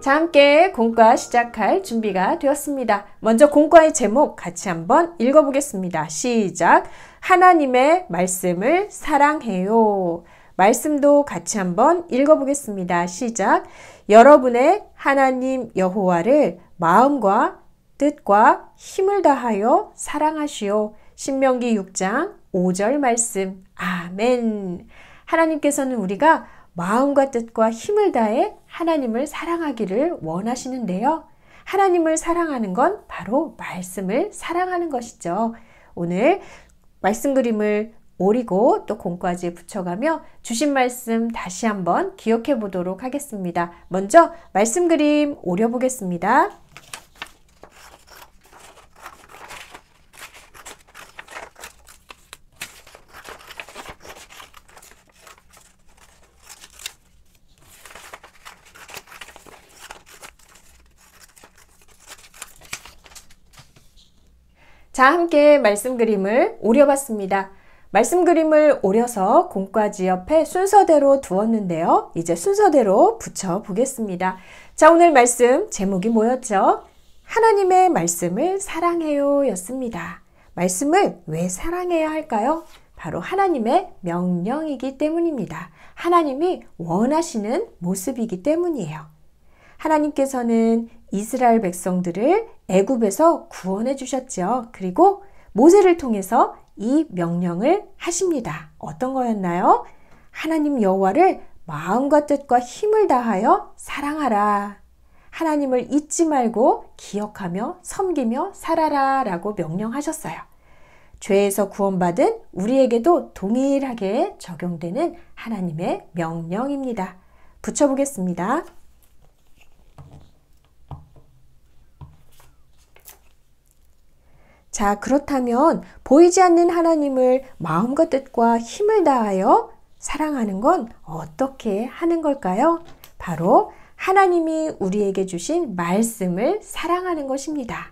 자, 함께 공과 시작할 준비가 되었습니다. 먼저 공과의 제목 같이 한번 읽어보겠습니다. 시작! 하나님의 말씀을 사랑해요. 말씀도 같이 한번 읽어보겠습니다. 시작! 여러분의 하나님 여호와를 마음과 뜻과 힘을 다하여 사랑하시오. 신명기 6장 5절 말씀. 아멘. 하나님께서는 우리가 마음과 뜻과 힘을 다해 하나님을 사랑하기를 원하시는데요. 하나님을 사랑하는 건 바로 말씀을 사랑하는 것이죠. 오늘 말씀 그림을 오리고 또 공과지에 붙여가며 주신 말씀 다시 한번 기억해 보도록 하겠습니다. 먼저 말씀 그림 오려보겠습니다. 자, 함께 말씀 그림을 오려봤습니다. 말씀 그림을 오려서 공과지 옆에 순서대로 두었는데요. 이제 순서대로 붙여보겠습니다. 자, 오늘 말씀 제목이 뭐였죠? 하나님의 말씀을 사랑해요 였습니다. 말씀을 왜 사랑해야 할까요? 바로 하나님의 명령이기 때문입니다. 하나님이 원하시는 모습이기 때문이에요. 하나님께서는 이스라엘 백성들을 애굽에서 구원해 주셨죠. 그리고 모세를 통해서 이 명령을 하십니다. 어떤 거였나요? 하나님 여호와를 마음과 뜻과 힘을 다하여 사랑하라. 하나님을 잊지 말고 기억하며 섬기며 살아라 라고 명령하셨어요. 죄에서 구원받은 우리에게도 동일하게 적용되는 하나님의 명령입니다. 붙여보겠습니다. 자, 그렇다면 보이지 않는 하나님을 마음과 뜻과 힘을 다하여 사랑하는 건 어떻게 하는 걸까요? 바로 하나님이 우리에게 주신 말씀을 사랑하는 것입니다.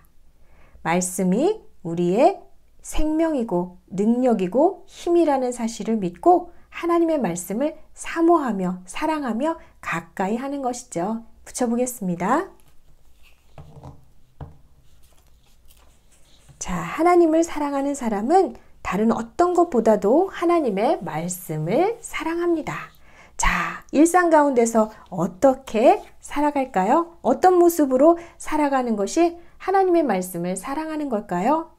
말씀이 우리의 생명이고 능력이고 힘이라는 사실을 믿고 하나님의 말씀을 사모하며 사랑하며 가까이 하는 것이죠. 붙여보겠습니다. 자, 하나님을 사랑하는 사람은 다른 어떤 것보다도 하나님의 말씀을 사랑합니다. 자, 일상 가운데서 어떻게 살아갈까요? 어떤 모습으로 살아가는 것이 하나님의 말씀을 사랑하는 걸까요?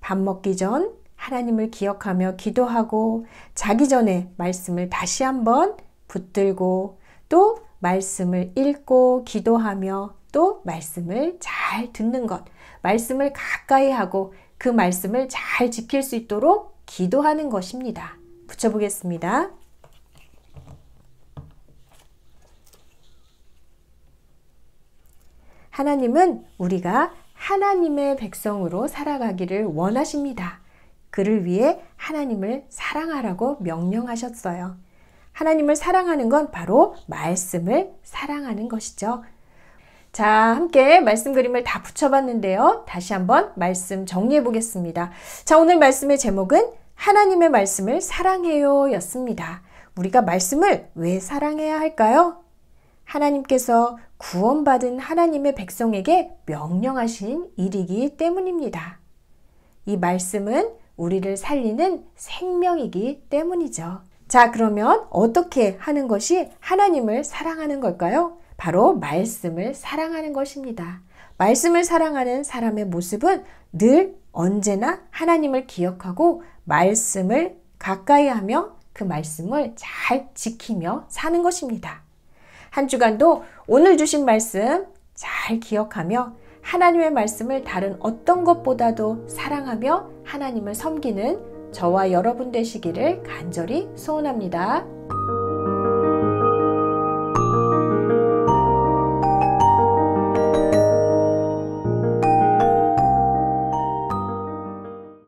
밥 먹기 전 하나님을 기억하며 기도하고 자기 전에 말씀을 다시 한번 붙들고 또 말씀을 읽고 기도하며 또 말씀을 잘 듣는 것, 말씀을 가까이 하고 그 말씀을 잘 지킬 수 있도록 기도하는 것입니다. 붙여보겠습니다. 하나님은 우리가 하나님의 백성으로 살아가기를 원하십니다. 그를 위해 하나님을 사랑하라고 명령하셨어요. 하나님을 사랑하는 건 바로 말씀을 사랑하는 것이죠. 자, 함께 말씀 그림을 다 붙여봤는데요. 다시 한번 말씀 정리해 보겠습니다. 자, 오늘 말씀의 제목은 하나님의 말씀을 사랑해요 였습니다. 우리가 말씀을 왜 사랑해야 할까요? 하나님께서 구원받은 하나님의 백성에게 명령하신 일이기 때문입니다. 이 말씀은 우리를 살리는 생명이기 때문이죠. 자, 그러면 어떻게 하는 것이 하나님을 사랑하는 걸까요? 바로 말씀을 사랑하는 것입니다. 말씀을 사랑하는 사람의 모습은 늘 언제나 하나님을 기억하고 말씀을 가까이 하며 그 말씀을 잘 지키며 사는 것입니다. 한 주간도 오늘 주신 말씀 잘 기억하며 하나님의 말씀을 다른 어떤 것보다도 사랑하며 하나님을 섬기는 저와 여러분 되시기를 간절히 소원합니다.